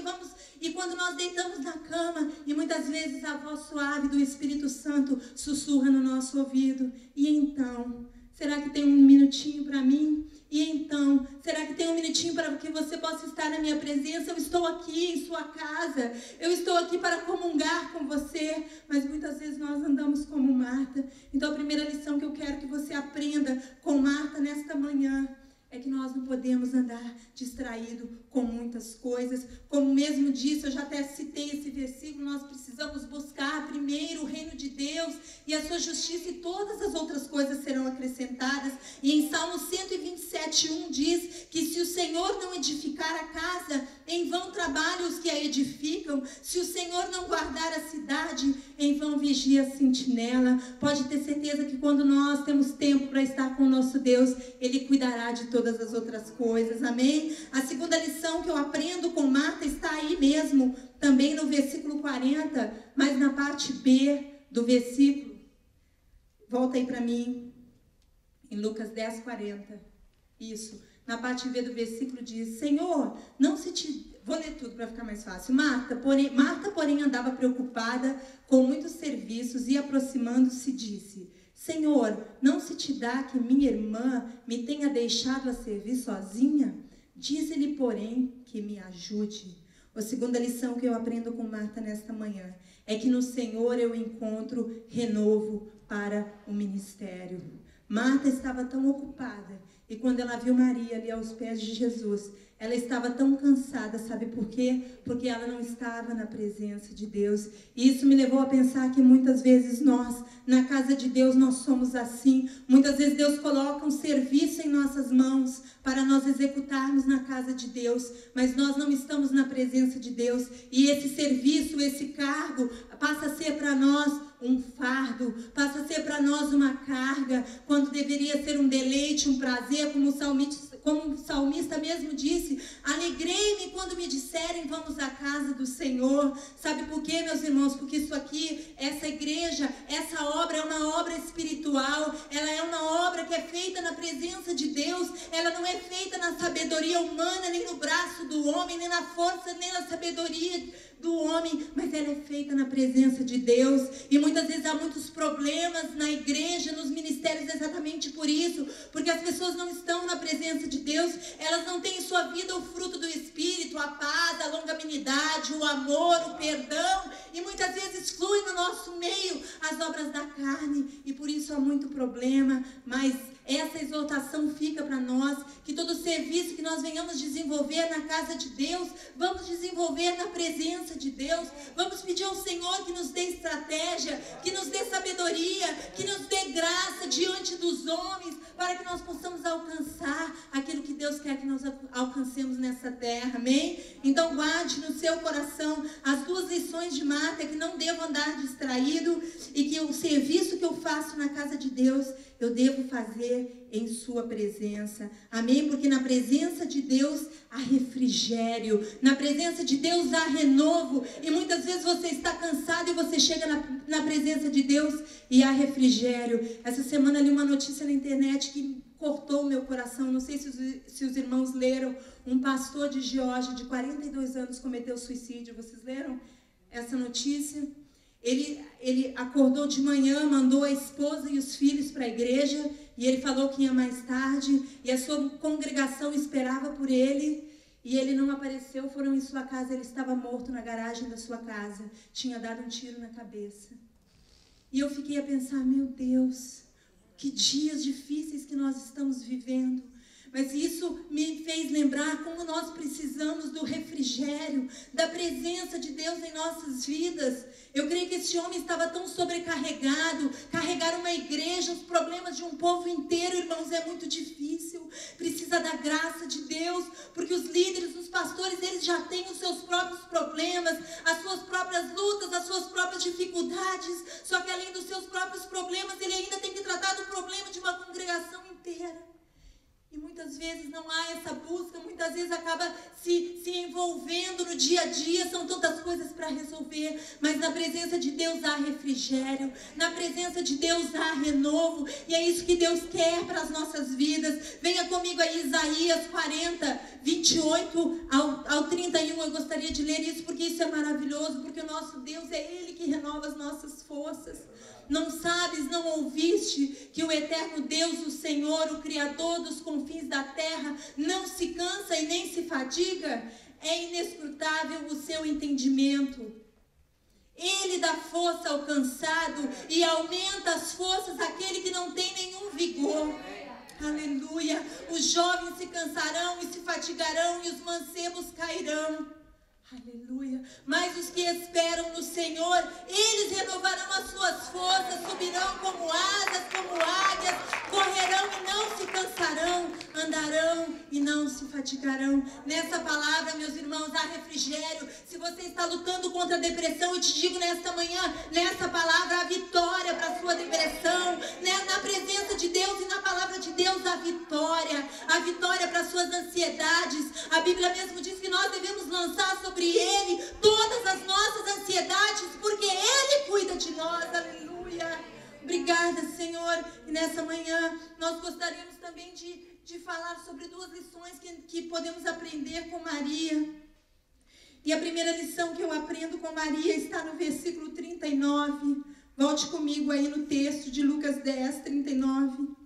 e quando nós deitamos na cama, e muitas vezes a voz suave do Espírito Santo sussurra no nosso ouvido. E então, será que tem um minutinho para mim? E então, será que tem um minutinho para que você possa estar na minha presença? Eu estou aqui em sua casa, eu estou aqui para comungar com você, mas muitas vezes nós andamos como Marta. Então a primeira lição que eu quero que você aprenda com Marta nesta manhã é que nós não podemos andar distraído com muitas coisas. Como mesmo disse, eu já até citei esse versículo, nós precisamos buscar primeiro o reino de Deus e a sua justiça, e todas as outras coisas serão acrescentadas. E em Salmo 127:1 diz que se o Senhor não edificar a casa, em vão trabalham os que a edificam. Se o Senhor não guardar a cidade, em vão vigia a sentinela. Pode ter certeza que quando nós temos tempo para estar com o nosso Deus, Ele cuidará de todas as outras coisas, amém? A segunda lição que eu aprendo com Marta está aí mesmo, também no versículo 40, mas na parte B do versículo. Volta aí para mim, em Lucas 10:40, isso, na parte B do versículo diz: Senhor, não se te... Vou ler tudo para ficar mais fácil. Marta, porém, andava preocupada com muitos serviços e, aproximando-se, disse: Senhor, não se te dá que minha irmã me tenha deixado a servir sozinha? Dize-lhe, porém, que me ajude. A segunda lição que eu aprendo com Marta nesta manhã é que no Senhor eu encontro renovo para o ministério. Marta estava tão ocupada, e quando ela viu Maria ali aos pés de Jesus, ela estava tão cansada, sabe por quê? Porque ela não estava na presença de Deus. E isso me levou a pensar que muitas vezes nós, na casa de Deus, nós somos assim. Muitas vezes Deus coloca um serviço em nossas mãos para nós executarmos na casa de Deus, mas nós não estamos na presença de Deus. E esse serviço, esse cargo, passa a ser para nós um fardo, passa a ser para nós uma carga, quando deveria ser um deleite, um prazer, como o salmista mesmo disse: alegrei-me quando me disserem vamos à casa do Senhor. Sabe por quê, meus irmãos? Porque isso aqui, essa igreja, essa obra é uma obra espiritual, ela é uma obra que é feita na presença de Deus, ela não é feita na sabedoria humana, nem no braço do homem, nem na força, nem na sabedoria do homem, mas ela é feita na presença de Deus. E muitas vezes há muitos problemas na igreja, nos ministérios, exatamente por isso, porque as pessoas não estão na presença de Deus, elas não têm em sua vida o fruto do Espírito, a paz, a longanimidade, o amor, o perdão, e muitas vezes flui no nosso meio as obras da carne, e por isso há muito problema. Mas essa exortação fica para nós, que todo serviço que nós venhamos desenvolver na casa de Deus, vamos desenvolver na presença de Deus. Vamos pedir ao Senhor que nos dê estratégia, que nos dê sabedoria, que nos dê graça diante dos homens, para que nós possamos alcançar aquilo que Deus quer que nós alcancemos nessa terra, amém? Então guarde no seu coração as duas lições de Marta, que não devo andar distraído, e que o serviço que eu faço na casa de Deus, eu devo fazer em sua presença, amém? Porque na presença de Deus há refrigério, na presença de Deus há renovo, e muitas vezes você está cansado e você chega na presença de Deus e há refrigério. Essa semana li uma notícia na internet que cortou o meu coração, não sei se os irmãos leram. Um pastor de Geórgia de 42 anos cometeu suicídio. Vocês leram essa notícia? Ele acordou de manhã, mandou a esposa e os filhos para a igreja, e ele falou que ia mais tarde, e a sua congregação esperava por ele, e ele não apareceu. Foram em sua casa, ele estava morto na garagem da sua casa, tinha dado um tiro na cabeça. E eu fiquei a pensar: meu Deus, que dias difíceis que nós estamos vivendo. Mas isso me fez lembrar como nós precisamos do refrigério, da presença de Deus em nossas vidas. Eu creio que esse homem estava tão sobrecarregado. Carregar uma igreja, os problemas de um povo inteiro, irmãos, é muito difícil. Precisa da graça de Deus, porque os líderes, os pastores, eles já têm os seus próprios problemas, as suas próprias lutas, as suas próprias dificuldades. Só que além dos seus próprios problemas, ele ainda tem que tratar do problema de uma congregação inteira. E muitas vezes não há essa busca, muitas vezes acaba se envolvendo no dia a dia, são tantas coisas para resolver, mas na presença de Deus há refrigério, na presença de Deus há renovo, e é isso que Deus quer para as nossas vidas. Venha comigo aí, Isaías 40, 28 ao 31, eu gostaria de ler isso, porque isso é maravilhoso, porque o nosso Deus é Ele que renova as nossas forças. Não sabes, não ouviste que o eterno Deus, o Senhor, o Criador dos confins da terra, não se cansa e nem se fadiga? É inescrutável o seu entendimento. Ele dá força ao cansado e aumenta as forças àquele que não tem nenhum vigor. Aleluia. Os jovens se cansarão e se fatigarão e os mancebos cairão. Aleluia. Mas os que esperam no Senhor, eles renovarão as suas forças, subirão como asas, como águias, correrão e não se cansarão, andarão e não se fatigarão. Nessa palavra, meus irmãos, há refrigério. Se você está lutando contra a depressão, eu te digo nesta manhã, nessa palavra há vitória para a sua depressão, né? Na presença de Deus e na palavra de Deus há vitória para as suas ansiedades. A Bíblia mesmo diz que nós devemos lançar sobre Ele todas as nossas ansiedades, porque Ele cuida de nós. Aleluia. Obrigada, Senhor. E nessa manhã nós gostaríamos também de falar sobre duas lições que podemos aprender com Maria. E a primeira lição que eu aprendo com Maria está no versículo 39. Volte comigo aí no texto de Lucas 10, 39.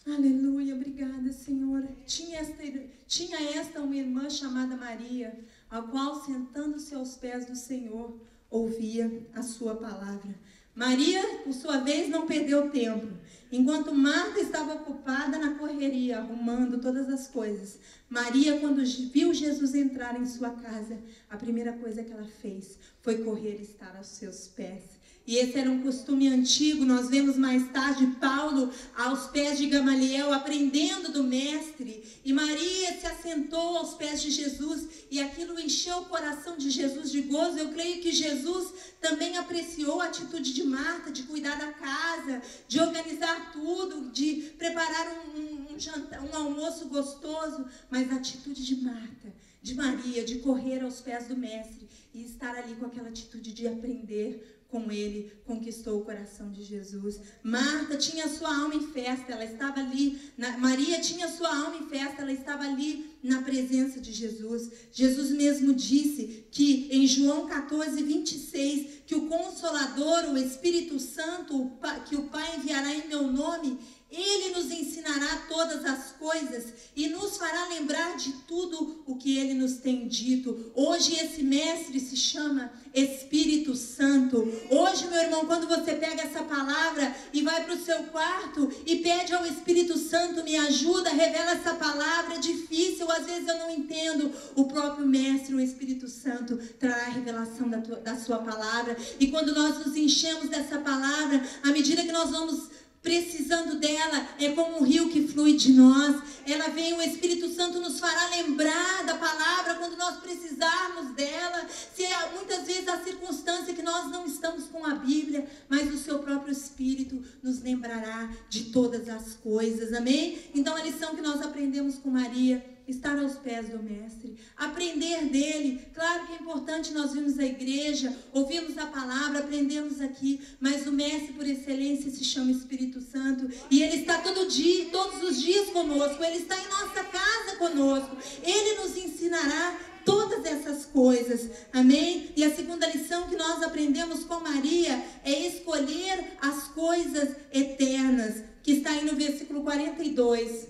Aleluia, obrigada, Senhor. Tinha esta uma irmã chamada Maria, a qual, sentando-se aos pés do Senhor, ouvia a sua palavra. Maria, por sua vez, não perdeu tempo. Enquanto Marta estava ocupada na correria, arrumando todas as coisas, Maria, quando viu Jesus entrar em sua casa, a primeira coisa que ela fez foi correr e estar aos seus pés. E esse era um costume antigo. Nós vemos mais tarde Paulo aos pés de Gamaliel, aprendendo do mestre. E Maria se assentou aos pés de Jesus, e aquilo encheu o coração de Jesus de gozo. Eu creio que Jesus também apreciou a atitude de Marta, de cuidar da casa, de organizar tudo, de preparar um almoço gostoso. Mas a atitude de Marta, de Maria, de correr aos pés do mestre e estar ali com aquela atitude de aprender com ele, conquistou o coração de Jesus. Marta tinha a sua alma em festa, ela estava ali. Maria tinha a sua alma em festa, ela estava ali na presença de Jesus. Jesus mesmo disse que em João 14, 26, que o Consolador, o Espírito Santo, que o Pai enviará em meu nome, Ele nos ensinará todas as coisas e nos fará lembrar de tudo o que Ele nos tem dito. Hoje esse mestre se chama Espírito Santo. Hoje, meu irmão, quando você pega essa palavra e vai para o seu quarto e pede ao Espírito Santo, me ajuda, revela essa palavra, é difícil, às vezes eu não entendo. O próprio mestre, o Espírito Santo, trará a revelação da sua palavra. E quando nós nos enchemos dessa palavra, à medida que nós vamos precisando dela, é como um rio que flui de nós. Ela vem, o Espírito Santo nos fará lembrar da palavra quando nós precisarmos dela. Se muitas vezes a circunstância que nós não estamos com a Bíblia, mas o seu próprio Espírito nos lembrará de todas as coisas, amém? Então a lição que nós aprendemos com Maria, estar aos pés do mestre, aprender dele. Claro que é importante nós virmos à igreja, ouvimos a palavra, aprendemos aqui, mas o mestre por excelência se chama Espírito Santo, e ele está todo dia, todos os dias conosco, ele está em nossa casa conosco, ele nos ensinará todas essas coisas, amém? E a segunda lição que nós aprendemos com Maria é escolher as coisas eternas, que está aí no versículo 42,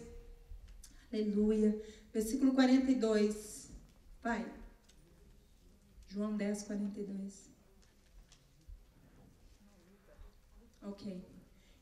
aleluia. Versículo 42. Vai. João 10, 42. Ok.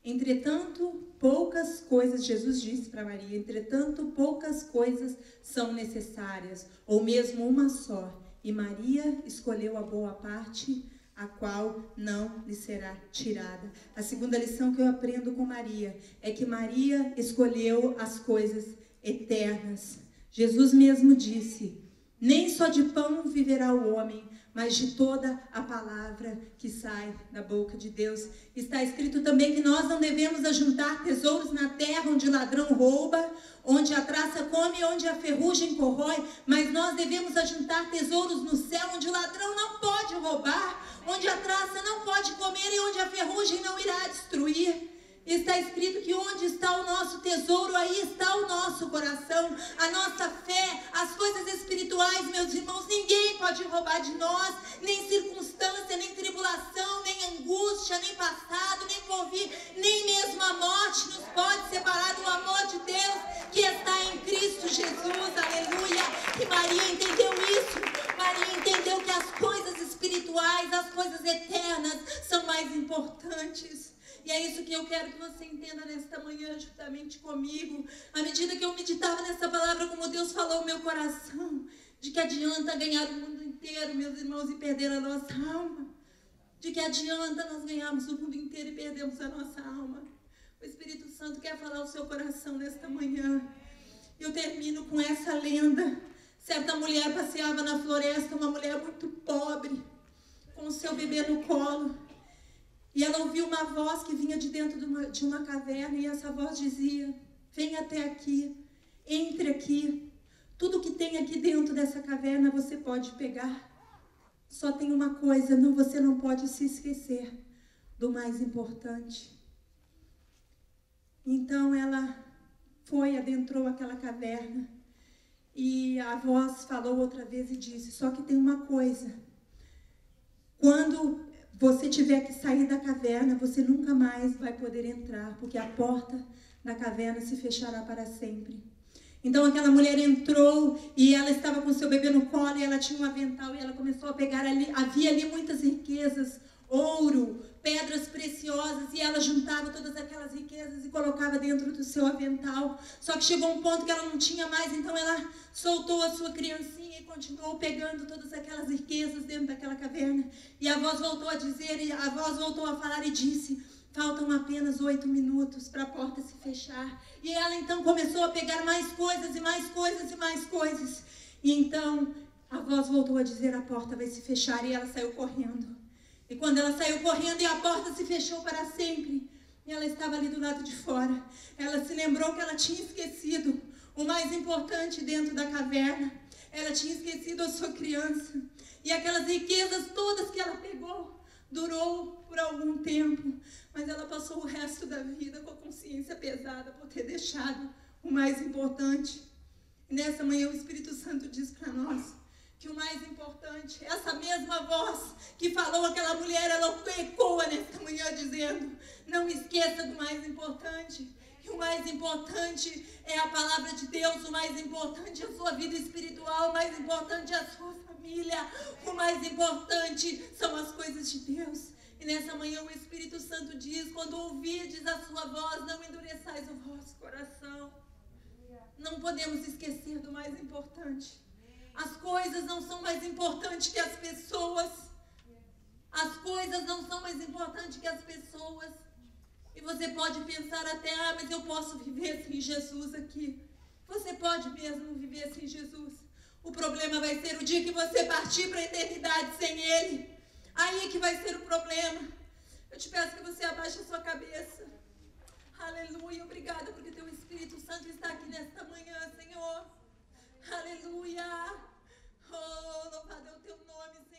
Entretanto, poucas coisas, Jesus disse para Maria, entretanto, poucas coisas são necessárias, ou mesmo uma só. E Maria escolheu a boa parte, a qual não lhe será tirada. A segunda lição que eu aprendo com Maria é que Maria escolheu as coisas eternas. Jesus mesmo disse, nem só de pão viverá o homem, mas de toda a palavra que sai da boca de Deus. Está escrito também que nós não devemos ajuntar tesouros na terra, onde o ladrão rouba, onde a traça come, onde a ferrugem corrói, mas nós devemos ajuntar tesouros no céu, onde o ladrão não pode roubar, onde a traça não pode comer e onde a ferrugem não irá destruir. Está escrito que onde está o nosso tesouro, aí está o nosso coração, a nossa fé, as coisas espirituais, meus irmãos. Ninguém pode roubar de nós, nem circunstância, nem tribulação, nem angústia, nem passado, nem porvir, nem mesmo a morte nos pode separar do amor de Deus que está em Cristo Jesus, aleluia. E Maria entendeu isso. Maria entendeu que as coisas espirituais, as coisas eternas são mais importantes. E é isso que eu quero que você entenda nesta manhã, juntamente comigo. À medida que eu meditava nessa palavra, como Deus falou no meu coração, de que adianta ganhar o mundo inteiro, meus irmãos, e perder a nossa alma. De que adianta nós ganharmos o mundo inteiro e perdermos a nossa alma. O Espírito Santo quer falar ao seu coração nesta manhã. Eu termino com essa lenda. Certa mulher passeava na floresta, uma mulher muito pobre, com o seu bebê no colo. E ela ouviu uma voz que vinha de dentro de uma caverna, e essa voz dizia: vem até aqui, entre aqui, tudo que tem aqui dentro dessa caverna você pode pegar. Só tem uma coisa, você não pode se esquecer do mais importante. Então ela adentrou aquela caverna, e a voz falou outra vez e disse: só que tem uma coisa, quando você tiver que sair da caverna, você nunca mais vai poder entrar, porque a porta da caverna se fechará para sempre. Então aquela mulher entrou e ela estava com seu bebê no colo e ela tinha um avental e ela começou a pegar ali, havia ali muitas riquezas, ouro, pedras preciosas, e ela juntava todas aquelas riquezas e colocava dentro do seu avental. Só que chegou um ponto que ela não tinha mais, então ela soltou a sua criancinha e continuou pegando todas aquelas riquezas dentro daquela caverna. E a voz voltou a dizer, e a voz voltou a falar e disse: faltam apenas 8 minutos para a porta se fechar. E ela então começou a pegar mais coisas e mais coisas e mais coisas. E então a voz voltou a dizer: a porta vai se fechar, e ela saiu correndo. E quando ela saiu correndo e a porta se fechou para sempre, e ela estava ali do lado de fora, ela se lembrou que ela tinha esquecido o mais importante dentro da caverna. Ela tinha esquecido a sua criança. E aquelas riquezas todas que ela pegou, durou por algum tempo, mas ela passou o resto da vida com a consciência pesada por ter deixado o mais importante. E nessa manhã o Espírito Santo diz para nós que o mais importante, essa mesma voz que falou aquela mulher, ela ecoa nesta manhã dizendo: não esqueça do mais importante. E o mais importante é a palavra de Deus, o mais importante é a sua vida espiritual, o mais importante é a sua família, o mais importante são as coisas de Deus. E nessa manhã o Espírito Santo diz: quando ouvirdes a sua voz, não endureçais o vosso coração. Não podemos esquecer do mais importante. As coisas não são mais importantes que as pessoas. As coisas não são mais importantes que as pessoas. E você pode pensar até: mas eu posso viver sem Jesus aqui. Você pode mesmo viver sem Jesus. O problema vai ser o dia que você partir para a eternidade sem Ele. Aí que vai ser o problema. Eu te peço que você abaixe a sua cabeça. Aleluia. Obrigada porque Teu Espírito Santo está aqui nesta manhã, Senhor. Aleluia. Oh, louvado é o Teu nome, Senhor.